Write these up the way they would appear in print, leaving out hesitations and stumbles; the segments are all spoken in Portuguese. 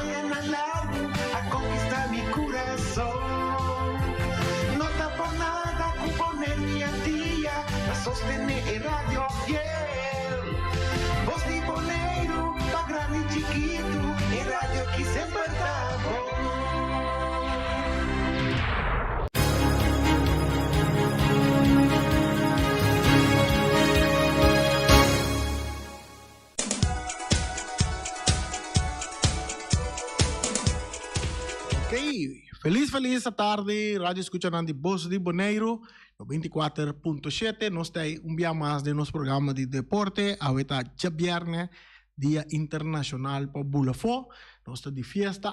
vayan al lado a conquistar mi corazón. No está por nada con poner mi día a sostener el radio fiel. Voz de Bonaire, pa' grande y chiquito, el radio aquí siempre está bom. Feliz tarde, Radio Escuchando de Voz de Bonaire, 24.7. Nós temos dia mais de nosso programa de deporte. Ahorita já viernes, Dia Internacional para Bulafó. Nós estamos de fiesta,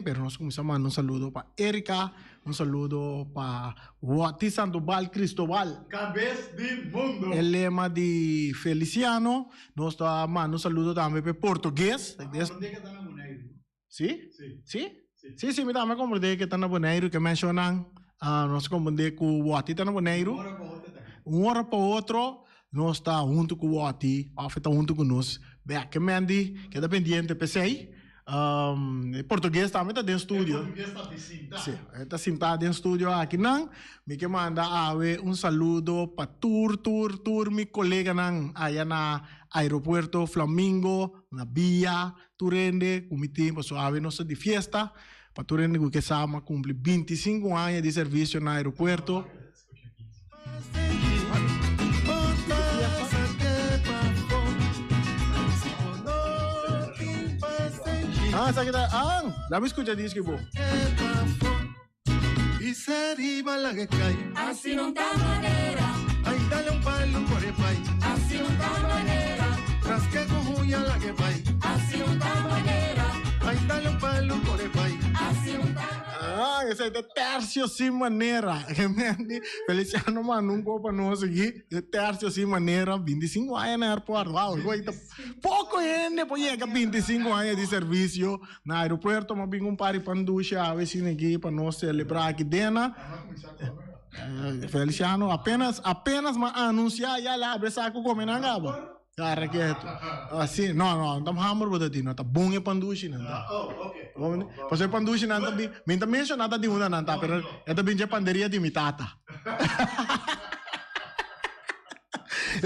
pero nós começamos a mandar saludo para Erika, saludo para Wati Sandoval Cristóbal, Cabeça de mundo. El lema de Feliciano. Nós estamos mandando saludo também para português. Sim? Sim? Sim, me dá uma compreender que está na Bonaire, que mencionam, nós compreender que o Wati está na Bonaire. Hora para outro, nós está junto com o Wati, está junto com nós. Beck Mendy, que é dependente PCI. Português também está dentro do estúdio. Português está de cinta. Sim, está sentado dentro do estúdio aqui, não. Me que manda saludo para meu colega aí na aeroporto Flamingo, na Via, Turende, comitê, para suave nossa de fiesta. Para Turende, que sama cumpre 25 anos de serviço no aeroporto. Dá-me escutar disso que bom. E se arriba la que cai. Assim não tá maneira. Aí dá-lhe palo por el pai. Assim não tá maneira. Rasque com unha la que vai. Assim não tá maneira. Aí dá-lhe palo por el pai. Assim não tá maneira. Esse é de tercio sem maneira. Feliciano Manungo para nós aqui. De tercio sem maneira. 25 anos no aeroporto. Uau, pouco ainda para chegar 25 anos de serviço no aeroporto. Mas vim par de panducha a vecina aqui para nós celebrar aqui dentro. Feliciano, apenas anunciar já lá abre saco como na gaba. Cara, que é assim, não, estamos hammer para ti, não está bom é panduchi, não tá. Ok. Porque panduchi não tá bem, me também mencionado de uma não tá, pero é também já panderia de mitata.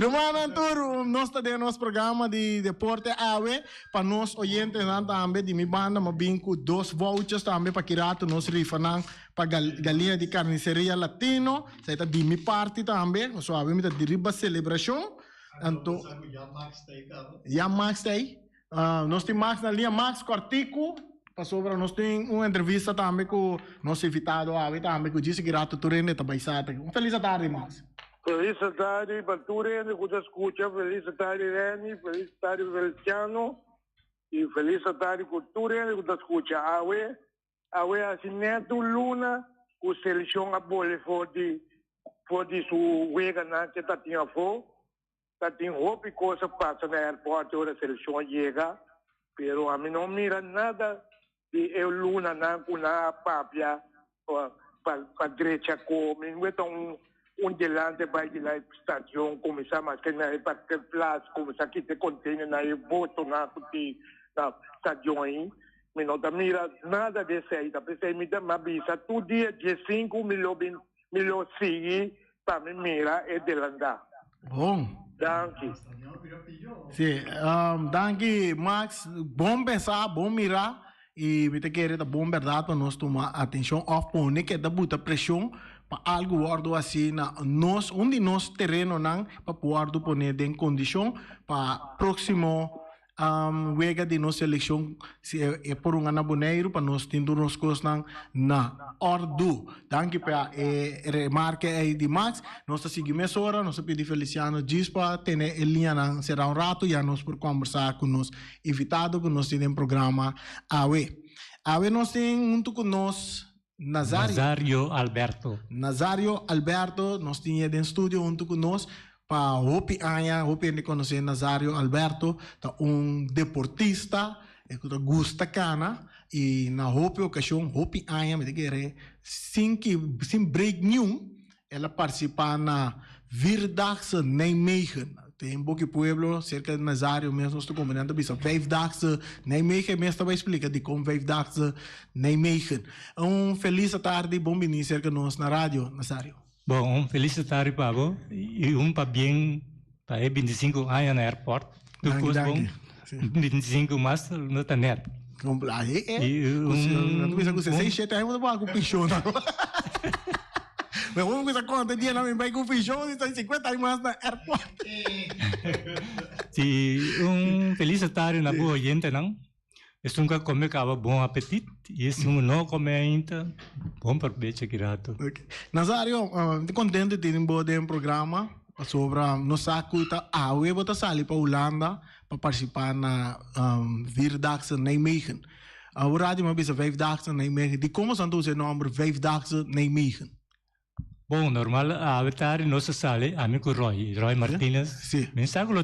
Romano Anturo, nós temos nosso programa de deporte AWE para nós oyentes também de minha banda, mas bem com 2 vouchers também para Kirato, nós rifanang para galinha de carniceria latino, sai de minha parte também, nós sabemos da deriva celebração. Então, Max Day. Nós temos Max na linha, Max Cortico. Sobre, nós temos uma entrevista também com o nosso invitado, também com o Disse Girato Turene, também. Feliz tarde, Max. Feliz tarde para Turene, que te escuta. Feliz tarde, Reni. Feliz tarde, Feliciano. E feliz tarde com Turene, que te escuta. Awe, assim, neto Luna, com seleção a bola for de sua wega, que está tinha for. Tem roupa e coisa passa no aeroporto, a seleção chega, pero a mim não mira nada de eu Luna na papia para direita como então delante vai de lá estação começar mas que na para place começar aqui te contém na voto na estação aí, me não mira nada desse aí, tá pensando me dá uma visa todo dia 15 milhões seguir para me mira é de lá. Bom. Danke. Sim, danke, Max. Bom pensar, bom mirar. E me te querer bom verdade para nós tomar atenção ao pôr que dá muita pressão para algo guardo assim na nós onde nós terreno não para poder pôr em condição para próximo wega de nossa eleição se é por ano Bonaire para nós tendo nos coisas na ordo. Danke para remarque aí de Max. Nós seguimos hora, nós pedimos Feliciano Gispa ter linha não será rato e nós por conversar com nos invitado que nós temos programa AWE nós temos junto com nós Nazario Alberto, nós tínhamos em estúdio junto com nós para Hopi ele conhece Nazario Alberto, deportista, que gosta cana, e na ocasião, Hopi Anya, me dizer, sem break nenhum, ela participa na Vierdaagse Nijmegen. Tem Boque Pueblo, cerca de Nazário mesmo, nós estamos combinando bisa 5 dagen Nijmegen, mesmo vai explicar de como 5 dagen Nijmegen. Feliz tarde, bom venir cerca de nós na rádio, Nazário. Bom, feliz tarde, Pablo. E para bem, para 25 anos no aeroporto. Danke. 25 mais no Taner. Aí não pensa que você 6, 7 anos, não vai com pichão, não. Mas vamos começar a conta, dia não vai com pichão, está 50 anos mais no aeroporto. Sim, feliz tarde na boa gente, não? Eu nunca come cava bom apetite, e se não come ainda, bom proveito aqui rato. Nazário, estou contente de ter um bom programa sobre no saco a web está sali para Holanda para participar na Vierdaagse Nijmegen. O rádio me bisa 5 dagen Nijmegen. De como são os nomes 5 dagen Nijmegen? Bom, normal a tarde nossa sala, amigo Roy Martinez. Sim. Me sabe que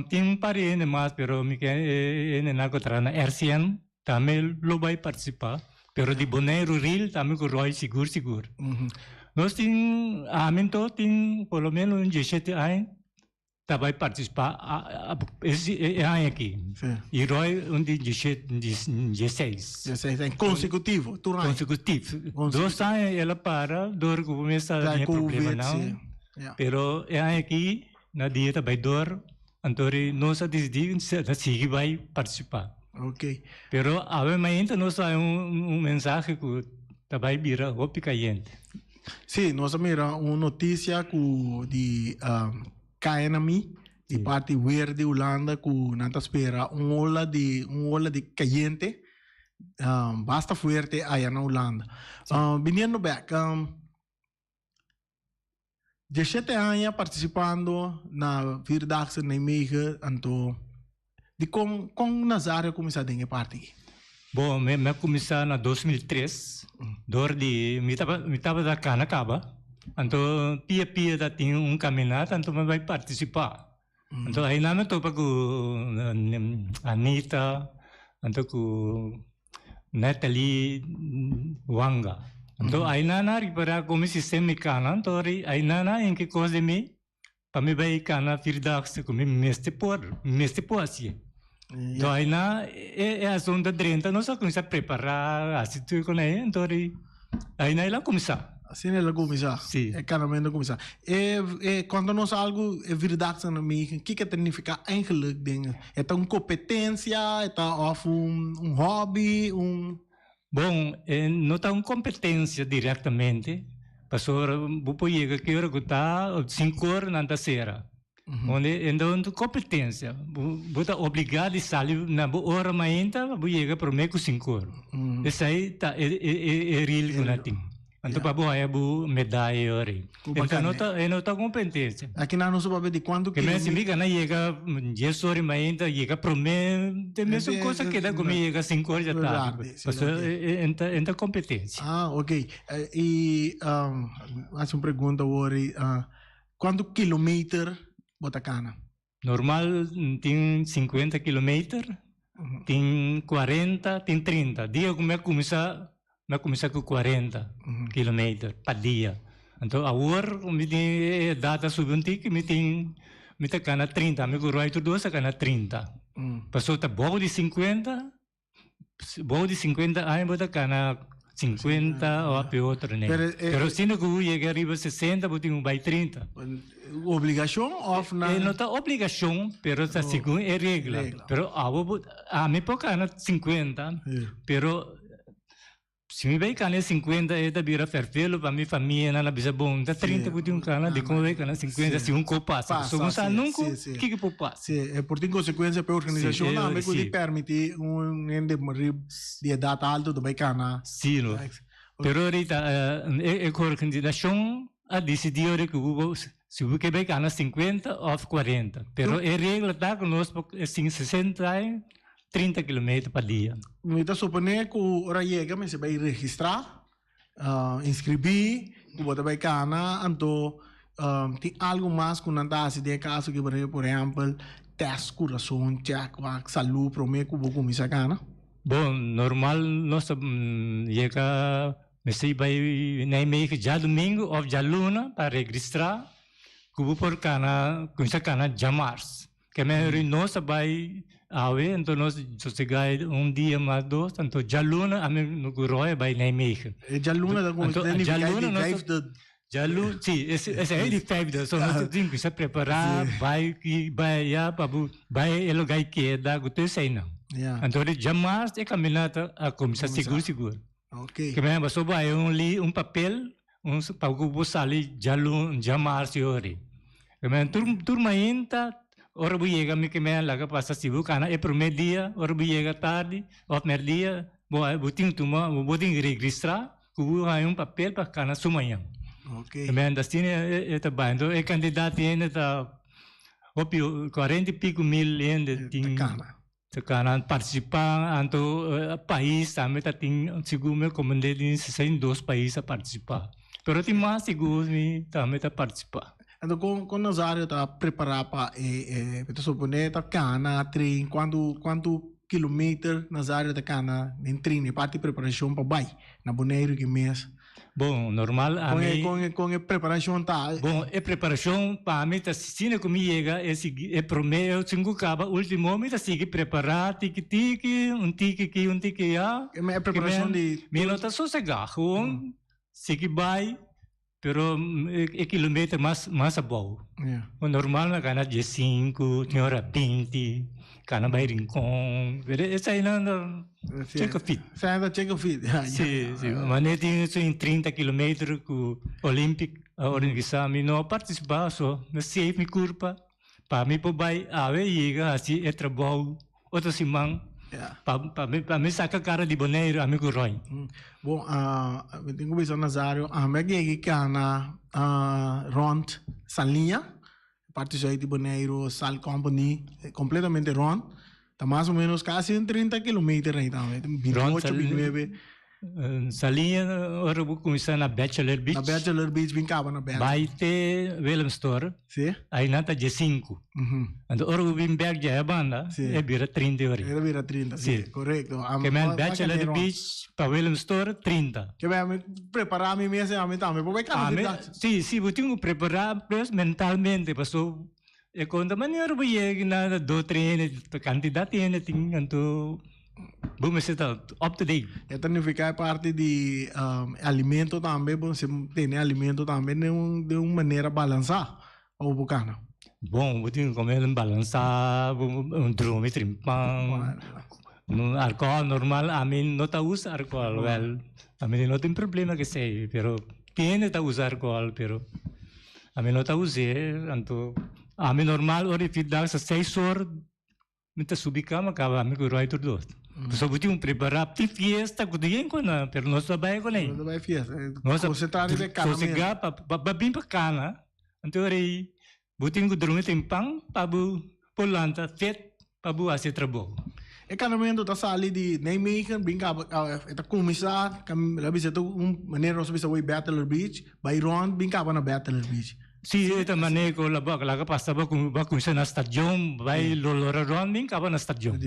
tem um parente mais, pero me quer na contra na RCN, também lo vai participar. Pero de Bonaire Real, também com Roy seguro. Nós tem tem pelo menos 17 anos, tá vai participar esse ano aqui. Sim. E Roy de 16. 16 anos consecutivo, Consecutivo. 2 anos ela para, dor começa a ter problema não. Pero é aqui na dieta vai dor, então nós decidimos que vai participar. Ok. Pero obviamente nós há mensagem que vai virar roupa caliente. Sim, nós mira uma notícia de KNMI, de parte verde Holanda, que nós espera ola de caliente, basta fuerte aí na Holanda. Viniendo back, 17 anos participando na Vierdaagse Nijmegen, então, de como Nazário começou a ter parte aqui? Bom, me comecei em 2003, me estava da Canacaba, então pia da tinha caminhada, então me vai participar. Então aí não estou para com Anita, então com Natalie Wanga. Então aí não para como sistema cana, então aí não em que coisa de mim, para me vai cana Vierdaagse como mestre por assim. Então aí é a zona de 30, nós começamos a preparar a situação aí, então aí ela começar. Assim ela começar. Sim. É claramente começar. Quando nós algo é verdade na minha, o que significa eigenlijk dingen? É uma competência, é um hobby, Bom, não está uma competência diretamente, mas vou pegar que eu está 5 horas na sera. Onde então competência, vou estar obrigado a sair na hora ainda, vou chegar para mim com 5 horas. Isso aí é real que não tem. Então para boa é boa medalha ori. Então não está competência. Aqui não se sabe de quanto que mas se me cana chega 10 horas ainda chega para mim, tem mesmo coisa que dá comigo chega 5 horas já tá. Mas é competência. Ok. E faço uma pergunta ori, quanto quilômetro Botacana? Normal tem 50 km, tem 40, tem 30. Dia que me começar com 40 km para dia. Então agora me tem data subunti me tem cana 30, me corroi tudo essa cana 30. Passou tá bom de 50 aí bota cana 50 ou a outra né. Pero se não chega arriba 60, botem vai 30. Obrigação ou não? Não está obrigação, pero está segundo é regra. Pero a me cana 50, pero se me vai cana 50 é da vira perfeito para minha família na bisa bom, tá 30 botem cana de como vai cana 50 se um copo passa. Só você nunca que pode passar. Sim, é por ter consequência para a organização, não me pode permitir ende de data alta do vai cana. Sim, pero ahorita a organização a decidiu que se o que vai cana 50 ou 40, pero a regra está conosco assim 60 e 30 km para dia. Me está supondo que o hora chega, mas você vai registrar, inscrever, que você vai cana, então tem algo mais que não está assim de caso que por exemplo teste coração, check, saúde, para mim que vou começar cana. Bom, normal nós chega, mas se vai nem meio já domingo ou já luna para registrar. kubu por cana, kunsa cana jamars. Que me no sabay awe, então nós sosegai dia mais dois, então jaluna ame no guroi by Nijmegen. Jaluna da Então, jaluna nós vijfde. Jalu, sim, esse é de vijfde. Só nós temos que se preparar, vai já para ele gai que dá gute sei não. Yeah. Então de jamars é caminhada a começar seguro. Okay. Que me baso vai papel, para que sali jamar siori. Que me turma inta, ora buiega me que me laga passa sibu kana é primeiro dia, ora buiega tarde, outro dia, botin tuma, botin registrar, que vai papel para kana sumanhã. Okay. Que me andastine é também, então é candidato ainda tá, opio 40 e pico mil ainda tem. Sekarang participar anto país também tá tem seguro meu comandante em 62 países a participar. Pero tem mais seguro me também tá participar. Então com Nazário tá preparar para então suponer tá cana trem quanto quilômetro Nazário tá cana em trem parte preparação para vai na Bonaire que mês. Bom, normal a mim com a preparação tá. Bom, a preparação para mim tá sina como chega é primeiro cinco caba último me tá seguir preparar tique um tique já. É preparação de me não tá sossegado, seguir vai, pero é quilômetro mais bom. O normal na cana de 5, tinha hora 20, cana vai rincon, essa aí não check fit. Check fit. Sim, mas tem 30 km com Olympic organizar, me não participar só, mas safe me curva, para mim por vai ave chega assim é trabalho, outra semana. Para mim saca cara de Bonaire, amigo Roy. Bom, eu tenho visto Nazário, a minha cana rond salinha, parte de Bonaire, Sal Company, completamente rond. Está mais ou menos quase 30 km aí também, 28, 29. Salinha, ora vou começar na Bachelor Beach. Na Bachelor Beach, brincava na Bachelor. Vai ter Willem Store. Sim. Aí nata de 5. Então, ora vou vir back já a banda, é vira 30 horas. Era vira 30, sim, correto. Que me Bachelor Beach para Willem Store 30. Que me preparar a mim mesmo, a mim também, vou pegar. Sim, vou ter que preparar mentalmente, passou. E quando a maneira vou ir na do treino, candidato ainda tem, então vamos estar up to date. É tanificar parte de alimento também, você tem alimento também de uma maneira balançada ou bacana. Bom, vou ter que comer balançar, drume, trimpang, álcool normal, a mim não tá usa álcool, well, a mim não tem problema que sei, pero tiene tá usa álcool, pero a mim não tá usar, então a mim normal, ora fidar sa 6 horas, me tá subir cama, acaba amigo Roy tudo. Só vou ter que preparar para fiesta, que ninguém conhece, pero nós trabalhamos com ele. Não vai fiesta, nós concentrar de cana. Sossegar para bem para cana, então aí vou ter que dormir tempão, para polanta, fet, para fazer trabalho. E caminhando tá sali de Nijmegen, brincava, tá começar, lá bisa tu maneira nós bisa way Bachelor Beach, by Ron, brincava na Bachelor Beach. Sì, ito mané ko laga pasta ba kung sa na stadium, vai lolora running ka ba na stadium.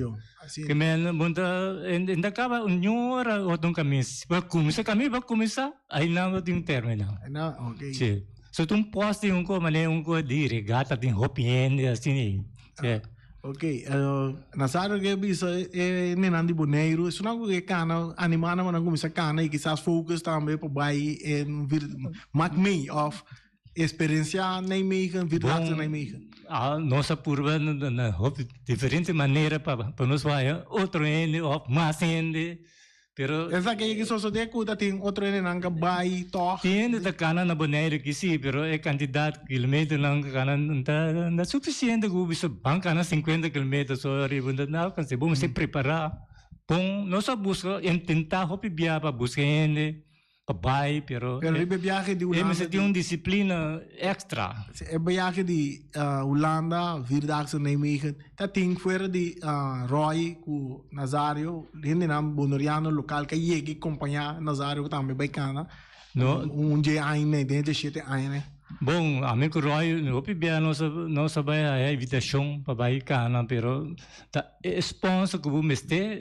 Que men monta ainda acaba hora ou então camis. Ba kami ba kumisa ay na ting terminal. Na, okay. Sì. So tum posti un ko mané un ko di regata din happy end assim. Sì. Ok, Nazário que bisa nenandi Bonaire, isso não é cana animada, mas não começa cana e quizás focus também para vai em vir make me of experiência Nijmegen, verdade Nijmegen. Nossa curva na diferente maneira para nós vai outro ende ou mais ende, pero essa que só de cuida tem outro ende nanga vai to. Tem da cana na Bonaire que sim, pero é quantidade quilômetro nanga cana não suficiente que bisa banca na 50 km só ribunda na kan se vamos se preparar. Bom, nossa busca tentar hopi via para buscar ende. Pabai, pero viaje de Holanda. Mas tem disciplina extra. É viaje de Holanda, Vierdaagse Nijmegen. Dat tem fora de Roy, com Nazário, hindi nam bonoriano local que ia acompanhar Nazário também bacana. No, dia ainda, dentro de 7 anos. Bom, amigo Roy, não pibia não sabe a invitação para bacana, pero tá sponsor que vou mester,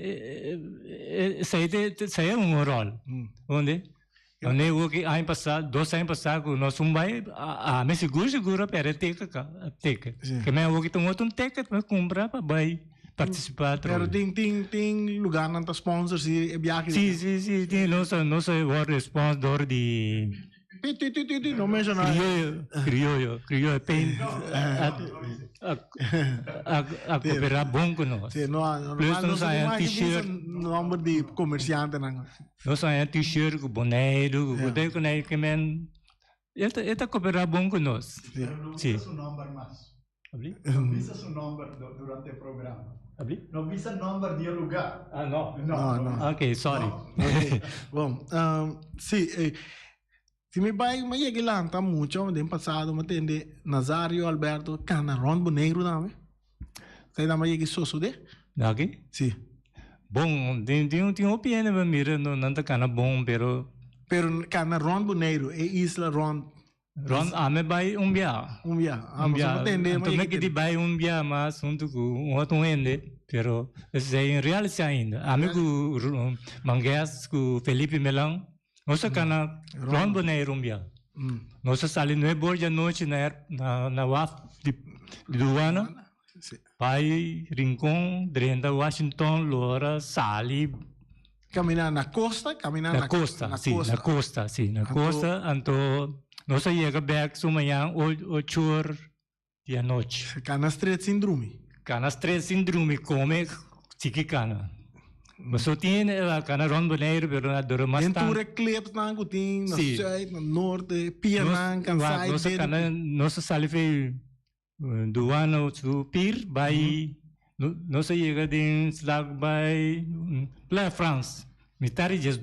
sai um rol, onde? Ane o que ano passado, 2 anos passados, que nós vai, me seguro, para teca. Sim. Que me o que tem outro teca para comprar para vai participar. Pero tem lugar na sponsor se viaje. Sim, tem nossa responsor de Não menciona. criollo, bem a cooperar bom com nós. Sim, não Plus nós é t-shirt, número de comerciante não. nós é t-shirt, com boneiro, com que men, ele cooperar bom com nós. Pero no Sim. visa su nombre más. Abli? No visa su nombre durante el programa. Abli? No visa el nombre del lugar. Ah, não. No. Ok, sorry. Ok. Bom, sim, se me vai, mas é que lá tá muito, no passado, mas tem de Nazario Alberto Canaron Boneiro não é? Sai da mais que sosso de? Ok? Sim. Bom, tem opinião, mas mira, não está cana bom, pero Pero Canaron Boneiro é Isla Ron. Ron, me vai via. Mas não tem de, Também que te vai via, mas junto com outro ende, pero isso é em realidade ainda. Amigo Mangues, com Felipe Melang, nossa cana Ron Boneiro via. Nossa sali 9 horas da noite na UAF de Duana, vai Rincon, Drenda, Washington, Lora, Sali, Caminhar na costa, caminhar na costa, na costa, então nós chega back sumanhã 8 horas da noite. Cana Street Syndrome. Cana stress síndrome come tiki cana. Mas só tem a cana Ron Boneiro, pero na dura mais Ventura Clips na Gutin, na Sim. Sul, na Norte, Pianan, Kansai, nossa cana, nossa sali foi do ano do Pir, vai nossa chega de slag vai La France, metade de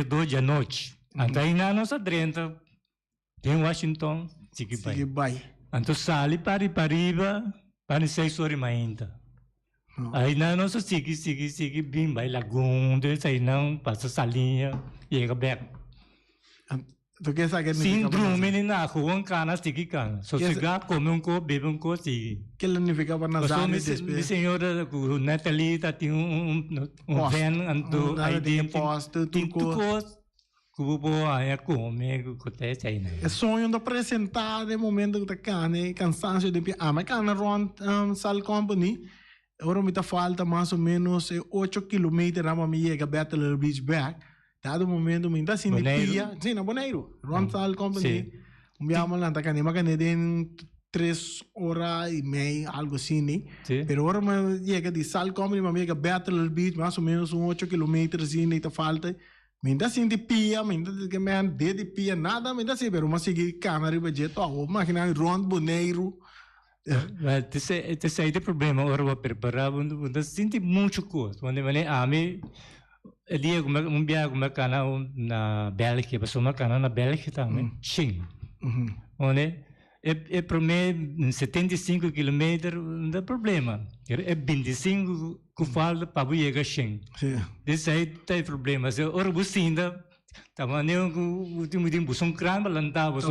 2 da noite. Então aí na nossa drenta tem Washington, tiki Sige vai. bay. Então sali para riba, para 6 horas ainda. Aí na nossa sigue, bem, vai Laguna, aí não, passa salinha, chega back. Tu quer saber Síndrome ni na rua, cana, sigue cana. Só chegar, come co, bebe co, sigue. que ele não ficava na Mas zona minha desse. senhora, com Nathalie, tem van, então aí tem tem posto, tem tudo. tudo. Kubo aí come, com teste aí né. É sonho de apresentar de momento da carne, cansaço de mas cana Ron Sal Company. Agora me tá falta mais ou menos 8 km na minha chega Battle Beach back. Dado momento me tá assim de pia, sim, na Boneiro. Ron Sal Company. Me amo lá tá cana, mas cana den 3 horas e meia, algo assim, né? Sim. Pero agora me chega de Sal Company, mas chega Battle Beach, mais ou menos 8 km assim, né, tá falta. Me dá assim de pia, me dá que me ande de pia, nada, me dá assim, pero mas segui câmera e budget, ó, máquina Ron Boneiro. Esse aí tem problema, agora vou preparar, vou sentir muito coisa. Quando eu me dia como viagem como cana na Bélgica, passou uma cana na Bélgica também, sim. Onde é para mim 75 km não dá problema. É 25 que falta para chegar sim. Esse aí tem problema. Se agora você ainda também o último tempo são crime lantar você.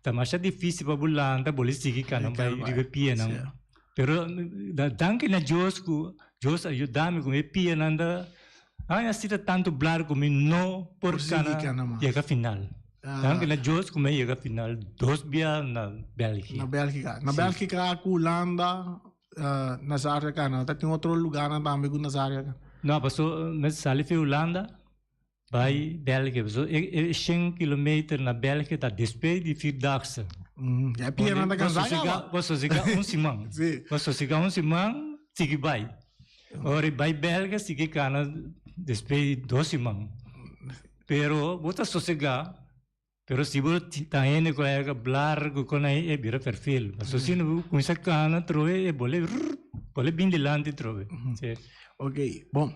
Também é difícil para lantar, boleh seguir cana vai repetir não. Pero danke na Deus ajuda-me com repetir nanda. Ai assim tanto blar como não por cana chega final. Danke na Deus como chega final 2 dias na Bélgica. Na Bélgica. Na Bélgica, Holanda, Nazário, cara. Tem outro lugar na também com Nazário. Não, passou, mas sali foi Holanda, vai Bélgica. Passou 100 km na Bélgica, tá despeito de Vierdaagse. É pia na Kansai. Você chega semana. Você chega semana, sigue vai. Ora vai Bélgica, sigue cana despeito 2 semanas. Pero você só chegar. Pero se você está indo com a blar com aí é vira perfil. Mas se não com essa cana troe é boleh bem delante troe. Ok, bom.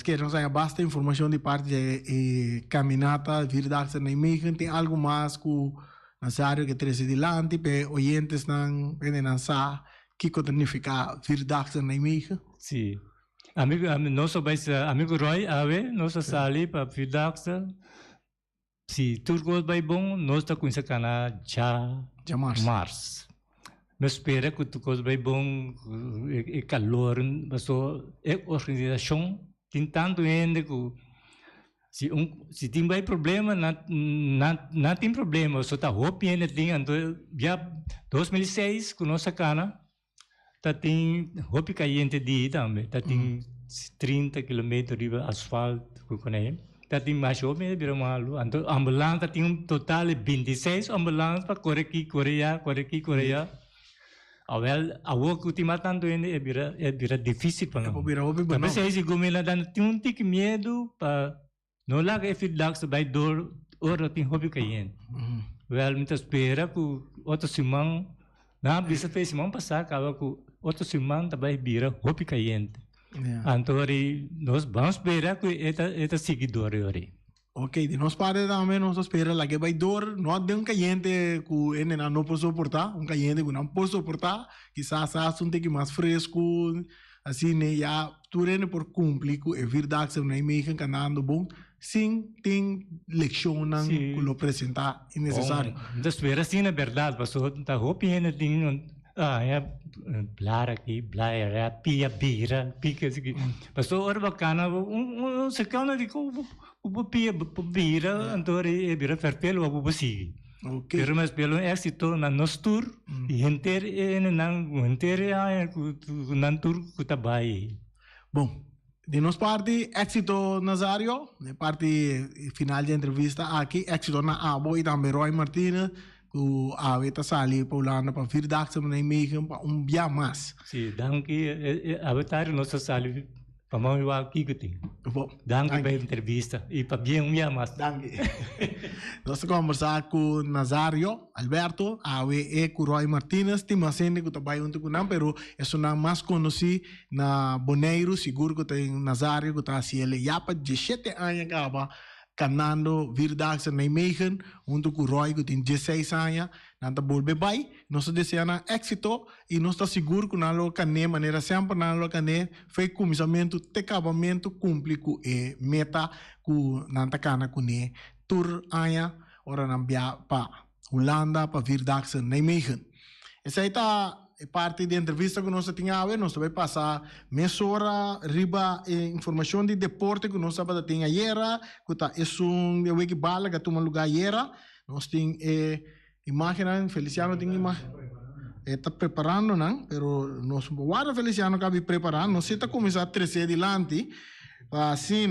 Queremos saber bastante informação de parte de caminata, Vierdaagse na Nijmegen. Tem algo mais com Nazário que traz delante, para oyentes não podem saber que significa Vierdaagse na Nijmegen. Sim. Nosso amigo Roy, nossa sali para Vierdaagse. Se tudo vai bom, nós estamos com essa cana já março. Mas espera que tudo vai bom, é calor, mas é organização, tem tanto gente que se tem vai problema, não tem problema. Só tá hope ainda tem, então já 2006 com nossa cana, tá tem hope caiente de também, tá tem 30 km de asfalto com ele. Tá tem mais hope vira malu. Então ambulância tem um total de 26 ambulâncias para correr aqui, Coreia. A work ultima tanto ainda é vira difícil para nós. Também se gomela dan tem um tique medo para não lá que feedback sobre dor ora tem hobby caiente. Well, muita espera que outro semana na bisa fez semana passada acaba que outro semana também vira hobby caiente. Então nós vamos esperar que eta seguidor ori. Ok, de nós parte também nós espera lá que vai dor, não tem um caiente que ele não pode suportar, um caiente que não pode suportar, quizás um tique mais fresco, assim, né, já tudo por cumprir que é verdade que não é meio canando bom, sim, tem leção que lo apresentar é necessário. Então espera sim na verdade, passou tá roupa ainda tem blar aqui, blar, pia bira, pica assim. Passou hora bacana, secana de o pia bira, então é bira perfeito o busi. Okay. Pero mas pelo éxito na nos tour e inteiro nan tour que tá bem. Bom, de nossa parte, éxito Nazario, na parte final da entrevista aqui, éxito na Abo e também Roy Martínez, que a Veta Sali, Paulana, para vir dar se não é meio para dia mais. Sim, danke, a Veta nossa Sali, para mim aqui que tem. Danke pela entrevista e para bem dia mais. Danke. Nós conversar com Nazario, Alberto, a com Roy Martínez, tem uma cena que trabalha junto com nós, pero é na mais conhecido na Bonaire, seguro que tem Nazario que está assim, ele já para 17 anos acaba canando verdade na imagem, junto com Roy que tem 16 anos, nada volve bem, nós desejamos êxito e nós está seguro que nós cané maneira sempre nós cané foi começamento, te acabamento, cumprir com a meta que nós cana com né tour anya ora nambia pa Holanda para verdade na imagem. Essa aí tá parte da entrevista que nós tínhamos, nós vai passar meia hora riba informação de deporte que nós sábado tinha era, que tá é wiki bala que toma lugar era, nós tem imagem Feliciano tem imagem está preparando não, pero nós guarda Feliciano que preparando, nós está começar a crescer adiante, para assim,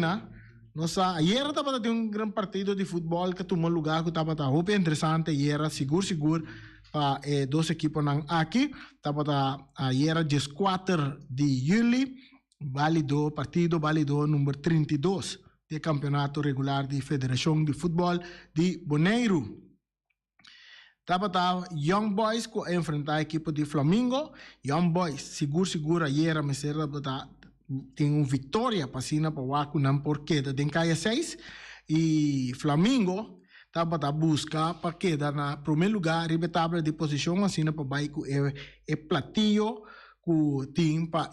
nossa, ayer estava tendo grande partido de futebol que tomou lugar que estava muito interessante, ayer seguro para dois equipes aqui, estava ayer 4 de julho, partido válido número 32 do campeonato regular da Federação de Futebol de Bonaire. Estava Young Boys que enfrentar a equipe de Flamengo, Young Boys seguro ayer a mesera tem uma vitória para cima para o Waku não porque tem caia 6 e Flamengo estava a buscar para quedar na primeiro lugar riba tabela de posição assim para baixo é platillo que tem para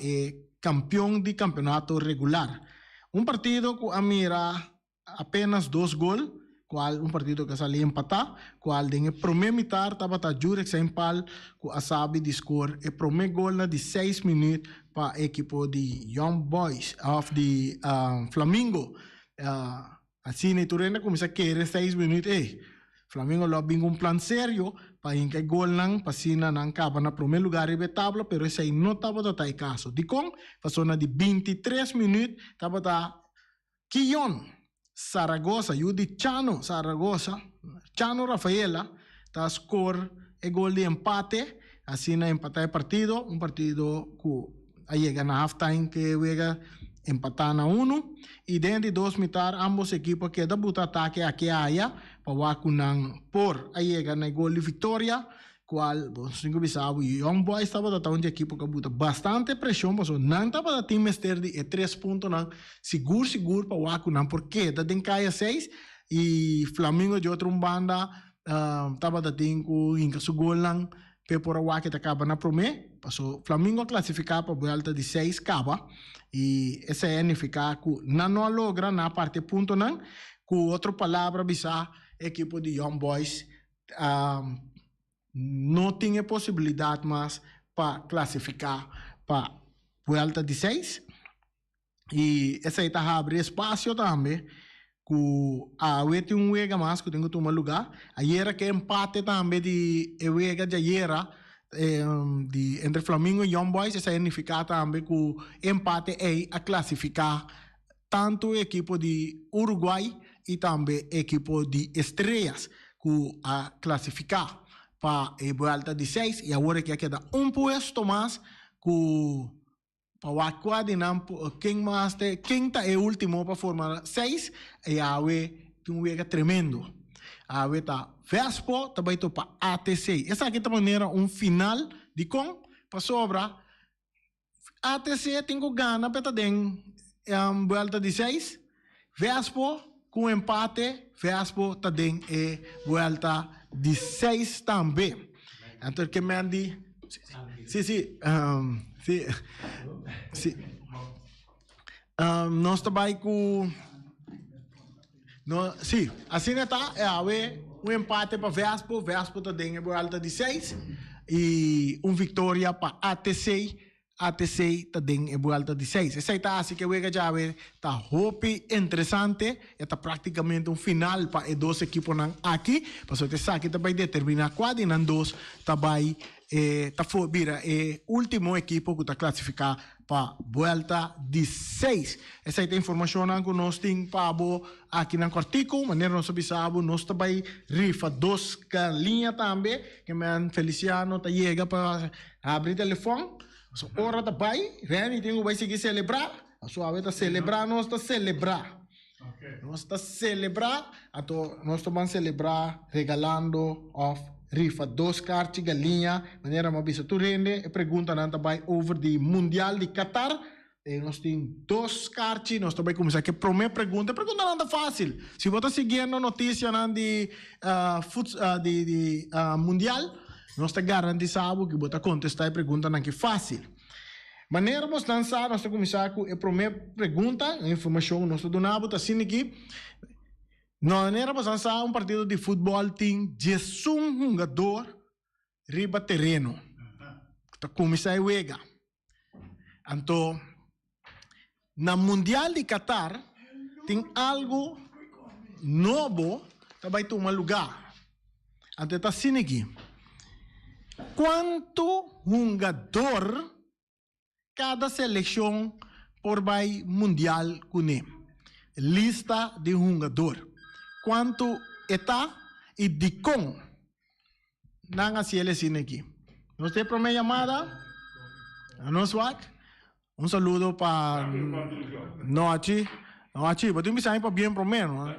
campeão de campeonato regular partido que a mira apenas 2 gols qual partido que sali empatar qual tem primeiro mitad estava a jure exemplo que a sabe de score primeiro gol de 6 minutos para a equipe de Young Boys of the Flamengo assim ne turena começa a querer 6 minutos Flamengo lo bingo um plano sério para que gol não passina não acaba na primeiro lugar e tabla pero esse aí não estava a ter caso de com passou na de 23 minutos estava a Kion Saragossa, eu de Chano Rafaela, tá score gol de empate, assim na empatar partido, partido que aí chega na halftime que chega empatar na 1 e dentro de 2 mitad ambos equipos que da buta ataque aqui aya para wakunan por aí chega na gol de vitória qual você não sabe Young Boys estava da onde equipe que buta bastante pressão passou não estava da time mister de 3 pontos não seguro para wakunan porque da tem caia 6 e Flamengo de outra banda estava da tem com inca su gol não por a waki acaba na prome passou Flamengo classificar para volta de 6 acaba e essa significa que não logra na parte ponto não com outra palavra bisa equipe de Young Boys não tinha possibilidade mais para classificar para volta de 6 e essa aí está abre espaço também ku a weti un wega mas ku tengo tuma lugar. Ayer que empate também de wega de ayer de entre Flamengo e Young Boys, essa significa também que o empate é a classificar tanto o equipo de Uruguai e também o equipo de Estrellas que a classificar para a volta de 6 e agora que queda um puesto mais que para o quadro quem mais quem tá é o último para formar 6 e a um wega tremendo. A tá Vespo também to para ATC. Essa aqui também era final de com para sobra ATC tenho gana para den volta de 6. Vespo com empate, Vespo também é volta de 6 também. Então que me andi sim. Nós também com no, sim, assim está, um empate para Vespo está dentro da alta de 6 e vitória para ATC está dentro da alta de 6. Essa está assim que o já está hope interessante, está praticamente final para os dois equipos aqui, para você sabe que também determinar qual de nós dois também está vira o último equipo que está classificado para volta de 6. Essa é a informação que nós temos aqui na Cortico, maneira nós sabemos, nós também rifa 2 galinhas também, que me Feliciano está chega para abrir o telefone. So, ora também, Reni tem que seguir celebrar, a sua vez está celebrar, nós está celebrar. Okay. Nós está celebrar, então nós estamos celebrar regalando off rifa 2 cartas galinha, maneira uma bisa tu rende, e pergunta não também over de Mundial de Qatar, e nós temos 2 cartas, nós também começar que primeira pergunta não é fácil. Se você está seguindo a notícia de Mundial, nós está garantizado que você contestar a pergunta não é fácil. Maneira nós lançar, nós começar com a primeira pergunta, a informação nós donamos, assim aqui. Nós vamos lançar partido de futebol, tem 11 jogador riba terreno. Está começar a wega. Então, na Mundial de Qatar, tem algo novo que vai tomar lugar. Então, está assim aqui. Quanto jogador cada seleção por vai Mundial cune? Lista de jogador. Quanto está e de com? Não assim ele assim aqui. Nós temos uma chamada. Um saludo para Nochi. Nochi, mas tu me sai para bem para menos.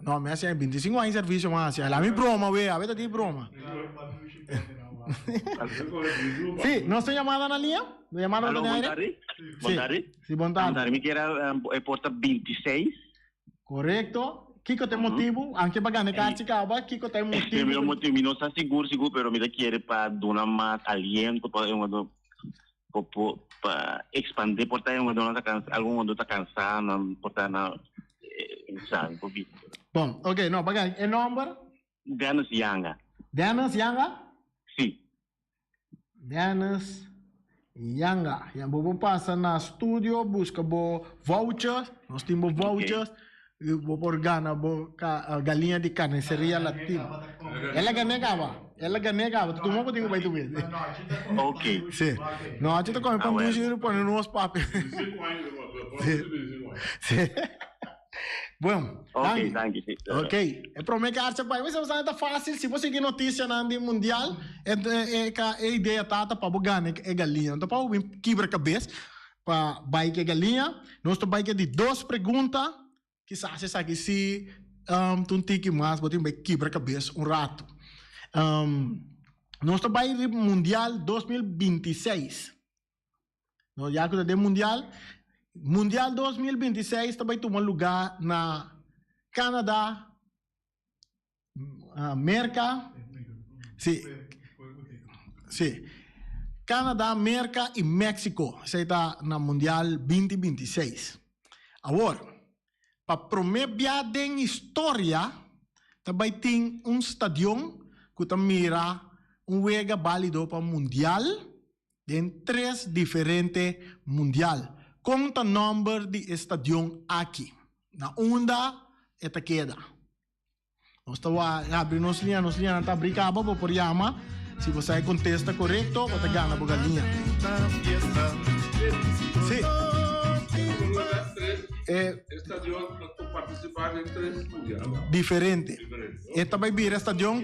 Não, me hace 25 anos de serviço mais. La mi broma, we, a ver, ti broma. Sim, nós temos chamada na linha? Chamada na linha? Sim, bom tarde. Me quer porta 26. Correto. Kiko tem motivo, anche pagando cazzi cava, Kiko tem motivo. Meu motivo não está seguro, pero me quer para dar mais aliento para expandir, portar algum está cansado, portar na insano, Bom, ok, não, pagando, é número? Dennis Yanga. Dennis Yanga? Sim. Dennis Yanga. Yang bobo passa na estúdio, busca bo vouchers, nós temos vouchers. Vou por gana, galinha de carniceria latina. Ela ganhava. Tu não pode ir ver. Ok. Sim. Não, a gente come pão de giro para nos papéis. Sim. Bom. Ok, ok. É para mim que a arte vai. Mas é fácil. Se você seguir notícia na mundial, é ideia tata para ganhar é galinha. Então para quebrar cabeça para baixar a galinha. Nós estamos de 2 perguntas. Quizás você sabe se tu tem mais, você vai quebrar a cabeça rato. Nós estamos no Mundial 2026. Nós já que Mundial 2026 também toma lugar na Canadá, América, sim, Canadá, América e México. Isso está na Mundial 2026. Agora, para a primeira vez em história, também tem estádio que mira wega válido para o Mundial, em 3 diferentes Mundial. Conta o número de estádio aqui. Na onda, esta queda. Nós estamos abrindo nossa linha está brincando por chama. Se você contesta correto, você ganha por galinha. Sim. Estadio para participar em 3 mundiais. Diferente. Esta vai vir estadio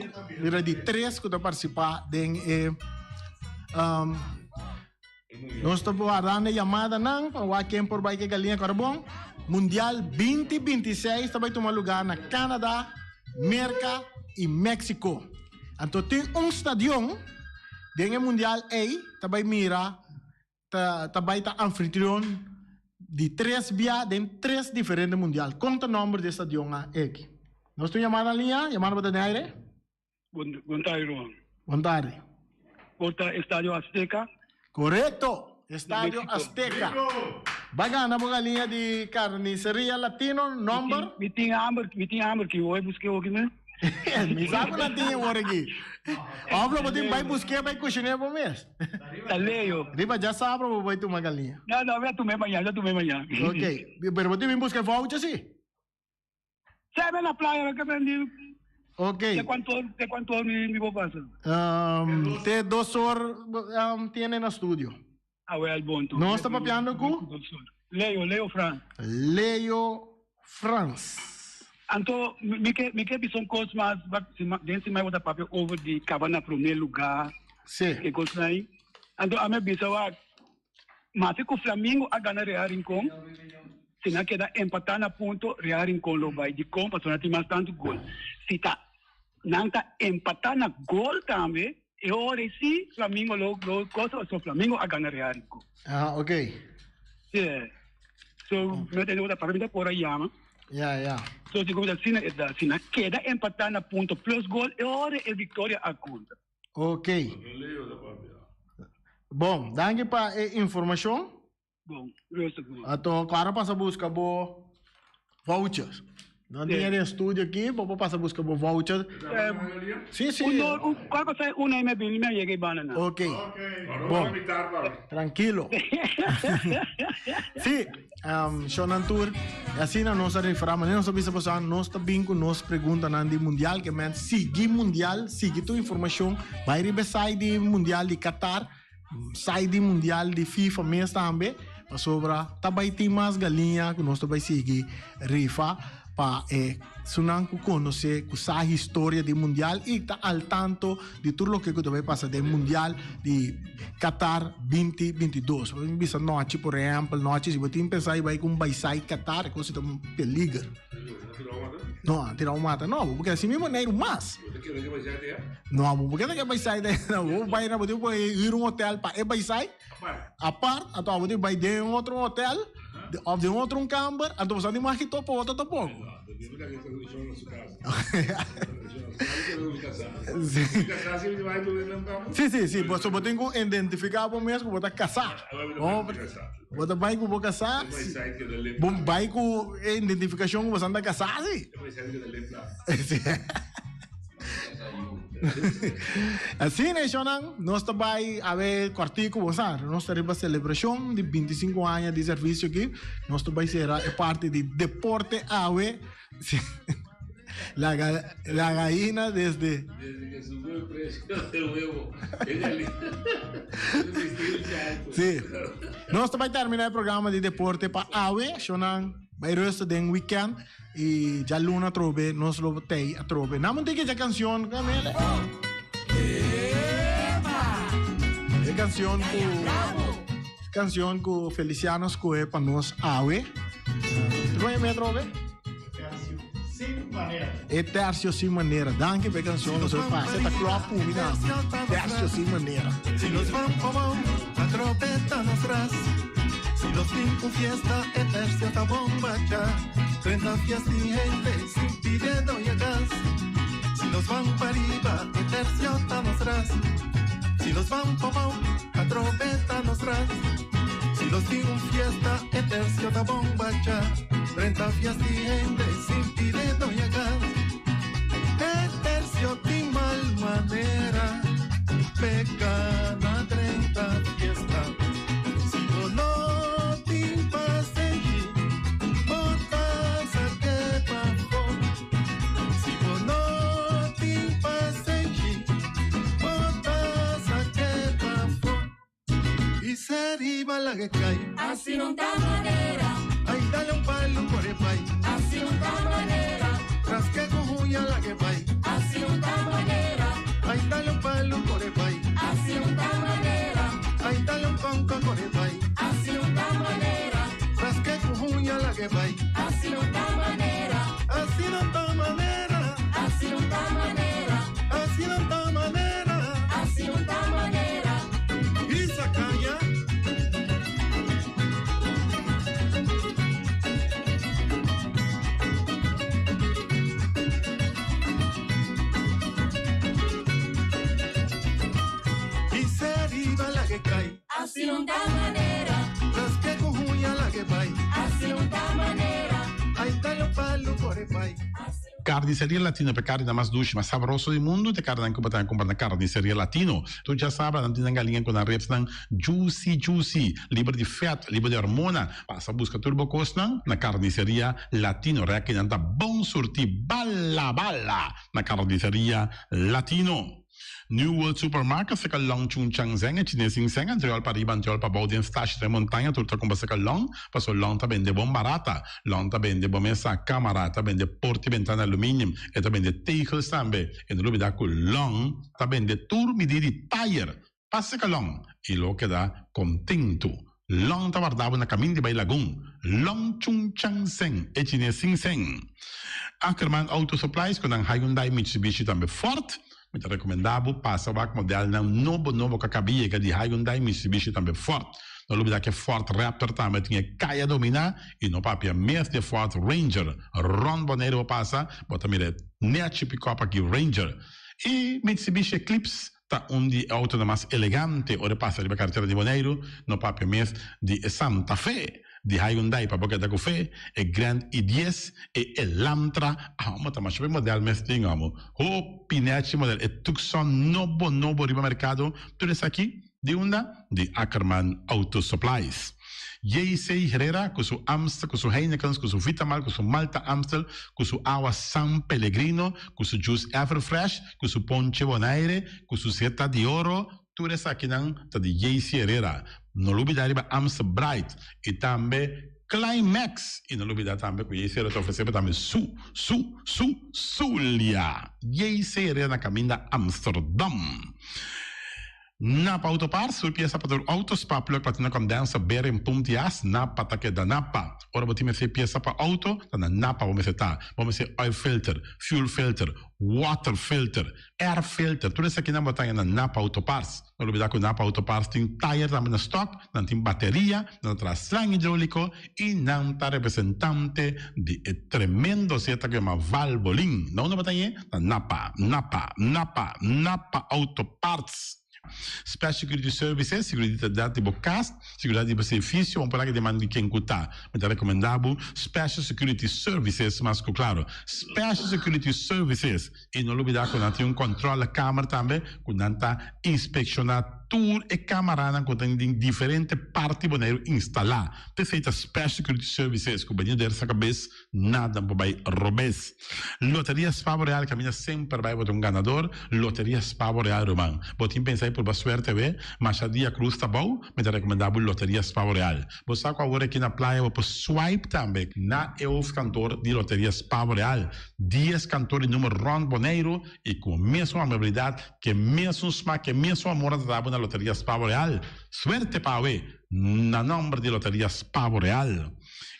de 3 que vai participar em nós estamos guardando a chamada não para quem por vai que galinha carbon mundial 2026 vai tomar lugar na Canadá, América e México. Então tem estadio dentro mundial A vai mira vai estar anfitrião de 3 via de 3 diferentes mundial. Conta o número de estadio aqui. Nós estamos chamando a linha, chamando para o aire. Bom tarde. Boa tarde. Porta Estádio Azteca. Correto, Estádio México. Azteca. Vai ganhar uma galinha de carniceria latino, number? Me tinha hambre que eu busquei aqui, né? Me sabe que não tem hora aqui. Obra, você vai buscar, vai cozinhar para mês. Tá leio. Riba, já sabe, vai ter uma galinha. Não, já tomei amanhã. Ok, pero você vem buscar voucher, sim? Sabe na praia que aprendi. Ok. De quanto me vou passar? Te 2 horas tiene no estúdio. Well, bom. Não está papiando com? Leo Fran. Leo France. Então, me que são coisas mais, dentro mais outra papel over de cabana primeiro lugar. Sim. Que coisa aí. Então, a minha bisa mas se o Flamengo a ganhar Real Rincon, se não queda empatar na ponto, Real Rincon lo vai de compra, só não tem mais tanto gol. Se não tá empatar na gol também, e ora sim, Flamengo lo coisa, só Flamengo a ganhar Real Rincon. Ok. Sim. So, não tem outra papel por aí, ama. Yeah. So, se como se não queda empatar na ponto plus gol, e ora é vitória a conta. Ok. Bom, danke para a informação. Bom, gosto. Então, claro, passa a buscar vouchers. Não tem estúdio aqui, vou passar a buscar vouchers. Sim. Qual que é uma minha bíblia e a banana? Ok. Bom, tranquilo. Sim, Shonantur, assim nós referamos, nós sabemos que nós também nos perguntamos no mundial, que men sigue mundial, sigue tua informação, vai receber site mundial de Qatar, site mundial de FIFA mês também, sobre também tem mais galinha que nós também seguir rifa para sunan ku conhecer a história do mundial e estar al tanto de tudo o que vai passar do mundial de Qatar 2022. Bisa noite, por exemplo, noite se você pensar vai com vai sair Qatar, coisa tão perigo. Não, tirar uma mata, não, porque assim mesmo não é mais. Não, porque não vai sair, não, vai na botar ir hotel para vai sair. A parte, então você vai de outro hotel, de outro camper, então você não vai to para outro pouco. Sim, você tem que identificar o mesmo, você casar. Você vai com casar, vai com identificação que você anda casar, sim. Assim, né, Shonan? Nós também, a ver, quartico, você nós temos a celebração de 25 anos de serviço aqui. Nós também será parte de Deporte AWE. La gallina desde que subió el precio del huevo. Sí. Nós também terminar o programa de deporte para AWE, Shonan. Vai resto den weekend e já luna trove, nós lo botei a trove. Não tem que já canção, Camila. É canção com Feliciano Scoe para nós AWE. Tu vai trove? Tercio sin manera. Danke per canzone, non so fare. Senta clopo, mi dà. Tercio sin manera. Si los van a trompeta nos ras. Si los cinco fiesta, tercio ta bomba ya. 30 fiestas y gente sin pidiendo y gas. Si los van para arriba, tercio ta nos ras. Si los van a trompeta nos ras. Si los cinco fiesta, tercio ta bomba ya. 30 fiestas y gente sin pidiendo y gas. Tercio de mal manera, pecana 30 fiesta. Si no te pases, botas a que pa' la que cae. Así no da manera. Ay, dale un palo por el país. Así no da manera. Tras que cojuya la que pay. Así no da manera. Ay, dale un palo por el país. Así no da manera. Ay, dale un conco por el país. Así no da manera. Tras que cojuya la que pay. Así no da manera. Así no da manera. Así no da manera. Así no da manera. Así no da manera. Y sacaya. Y se arriba la que cae. Así no da manera. Tras que cojuya la que pay. Así no da manera. Ay, dale un palo por el país. Carniceria Latino é carne mais doce, mais saboroso do mundo. Te carne que botar comprar na Carniceria Latino. Tu já sabe, não tem galinha com a reps não juicy, livre de fat, livre de hormona. Passa busca turbo costa na Carniceria Latino. Reque não tá bom surti bala na Carniceria Latino. New World Supermarket fica long chung chang zeng, chinês sing seng, anterior para riba, anterior para baudien stash de montanha, turta com fica long, passou long tá vende bom barata, long tá vende bom essa câmara, tá vende porte ventana alumínio, e tá vende teicos também, e no lugar com long, tá vende tur medida de tire, passa que long, e lo que dá contento. Long tá guardado na caminho de Bailagoon, long chung chang zeng, e chinês sing seng. Ackerman Auto Supplies com a Hyundai Mitsubishi também forte. Me recomendavo passa o modelo novo que cabia que de Hyundai Mitsubishi também forte. No lugar que Ford Raptor também tinha caia dominar e no papel mês de Ford Ranger. Ron Bonero passa, bota mire net pick-up aqui Ranger. E Mitsubishi Eclipse tá de auto mais elegante, ora passa de carteira de Bonero no papel mês de Santa Fe. De Hyundai para boca da café, e Grand i10 e Elantra, mas também chove modelo mestre, amo. O pinete modelo e Tucson novo riba mercado, tudo isso aqui de onda de Ackerman Auto Supplies. J.C. Herrera, com seu Amstel, com seu Heineken, com seu Vitamal, com seu Malta Amstel, com seu Agua San Pellegrino, com seu Juice Everfresh, com seu Ponche Bonaire, com seu Zeta de Oro, tudo isso aqui não tá de J.C. Herrera. No olvidar Amstel Bright e também Climax e no olvidar também que esse era oferecer também Zulia e esse era na caminho da Amsterdam. Napa Autopar, surpiesa para autospa, plug para ter condensa beira em puntias, Napa taque da Napa. Ora botim esse pieza para auto, na Napa vamos ser oil filter, fuel filter, water filter, air filter, tudo isso aqui na botanha na Napa Autopars. Não olvidar que o Napa Autopars tem tire também na stock, não tem bateria, não traz slang hidráulico e não está representante de tremendo seta que é uma Valvoline. Não na botanha, na Napa Autoparts. Special Security Services, seguridade de bocas, seguridade de serviço, vamos falar que demanda de quem cutar. Mas é recomendável Special Security Services, mas claro, Special Security Services, e não olvidar que não tem controle da câmara também, quando não está inspecionado tour e câmara que tem diferentes partes para instalar. Feita Special Security Services, que o banheiro dessa cabeça, nada para robes. Loteria Spavo Real, caminha sempre vai para um ganador, Loteria Spavo Real Romano. Botim pensar por suerte, mas a dia cruz tá bom, mas é recomendável Loteria Spavo Real. Você com agora aqui na praia, vou swipe também, na EUF cantor de Loteria Spavo Real, 10 cantores número Ron Boneiro, e com a mesma amabilidade, que mesmo smack, que mesmo amor da na Loteria Spavo Real. Suerte para na nome de Loteria Spavo Real.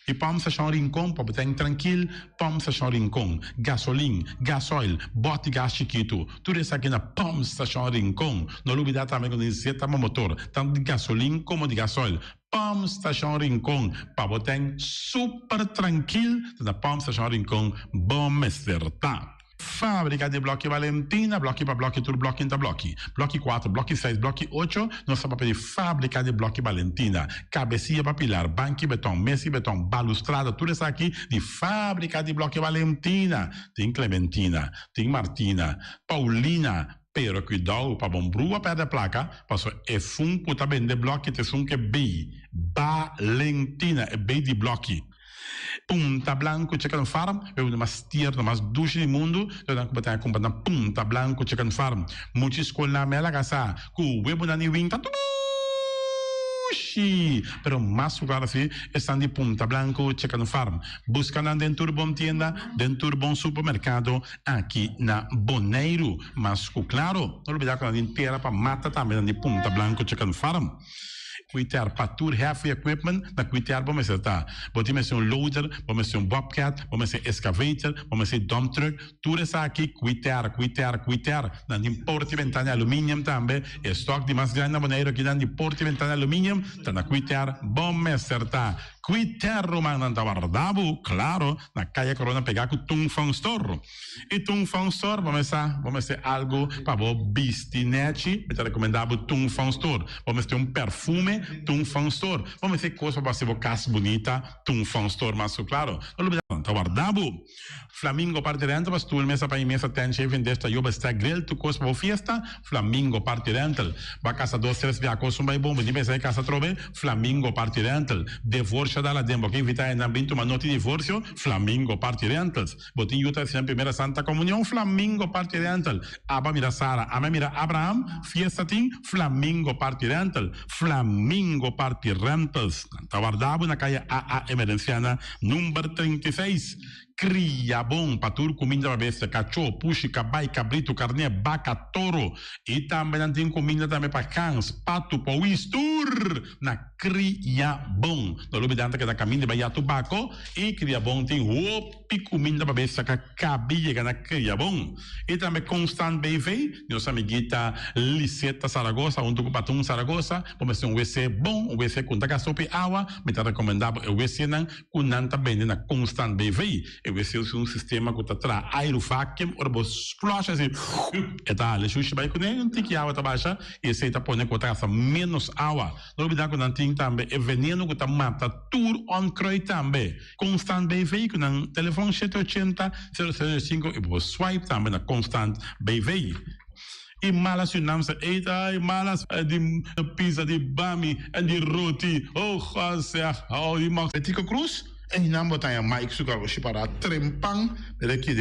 E vamos achar um rincão, para estar tranquilo, vamos achar um rincão. Gasolina, gasoil, bote gás chiquito. Tudo isso aqui na vamos achar um rincão. Não olvidar também quando dizer que motor, tanto de gasolina como de gasoil. Vamos achar um rincão, para estar super tranquilo, na vamos achar um rincão, bom acertar. Fábrica de Blocchi Valentina, blocchi para blocchi, tudo blocchi inta blocchi. Blocchi 4, blocchi 6, blocchi 8, nossa papel de fábrica de Blocchi Valentina. Cabecinha para pilar, banco betão, mesa betão, balustrada, tudo isso aqui de fábrica de Blocchi Valentina. Tem Clementina, tem Martina, Paulina, pero cuidado para bom brua perder placa, passou é funko tá bem de blocchi, te sum que B, Valentina, é B de blocchi. Punta Blanco Chicken Farm, é uma das tierras mais doces do mundo. Então, como tem a comprar na Punta Blanco Chicken Farm, muitas escolas na mela casa, com o web na niwin, tá tudo sushi. Pero más lugar así están de Punta Blanco Chicken Farm. Buscan dentro de bom tienda, dentro de bom supermercado, aqui na Bonaire. Mas claro, não olvidar que a gente tira para mata também de Punta Blanco Chicken Farm. Cuitear para tour heavy equipment, na cuitear vamos estar. Vamos ser loader, vamos ser bobcat, vamos ser excavator, vamos ser dump truck. Tudo isso aqui cuitear. Na importe ventana alumínio também. Estoque de mais grande na Bonaire aqui na importe ventana alumínio, tá na cuitear vamos estar. Cuitear romana na Guardabo, claro, na calle Corona pegar com Tung Fang Store. E Tung Fang Store vamos ser algo para o bistinete, eu te recomendava Tung Fang Store. Vamos ter perfume Tung Fang Store. Vamos ter coisa para ser casa bonita, Tung Fang Store, mas claro. Não Guardabo. Flamingo parte dentro, mas tu mesa para imensa tenche vendesta eu está grill tu coisa para fiesta, Flamingo parte dentro. Ba casa 2-3 via coisa vai bom, de mesa casa trove, Flamingo parte dentro. Divorcio dalla dembo che invita in ambito ma noti divorzio, Flamingo parte dentro. Botin yuta in primera Santa Comunión, Flamingo parte dentro. Abba mira Sara, ama mira Abraham, fiesta ting, Flamingo parte dentro. Flamingo parte dentro. Guardavo na calle AA Emerenciana, número 36. Cria bom para tudo, comida para bestia, cachorro, puxi, cabai, cabrito, carne, vaca, touro. E também tem comida também para cães, pato, pauistur. Na cria bom. No lugar que da caminho de Bahia Tubaco. E cria bom tem opi comida para bestia, que cabia na cria bom. E também Constant BV, nossa amiguita Liseta Saragossa, onde o patum Saragossa. Vamos ter WC bom, WC com taca sopa e água. Me está recomendado o WC não, com nanta bem na Constant BV. Vai ser um sistema que está aerovacuum, ou você flush assim, e tá, ele xuxa vai com ele, não tem que água tá baixa, e você tá pondo que tá menos água. Não olvidar que não tem também, é veneno que tá mata tudo on croi também. Constant BV, que no telefone 780-005, e você swipe também na Constant BV. E malas you namsa eita, e malas de pizza, de bami, e de roti, oh, e mag. Etico Cruz? En dan botan je Mike zoeken als je para trempang, dat je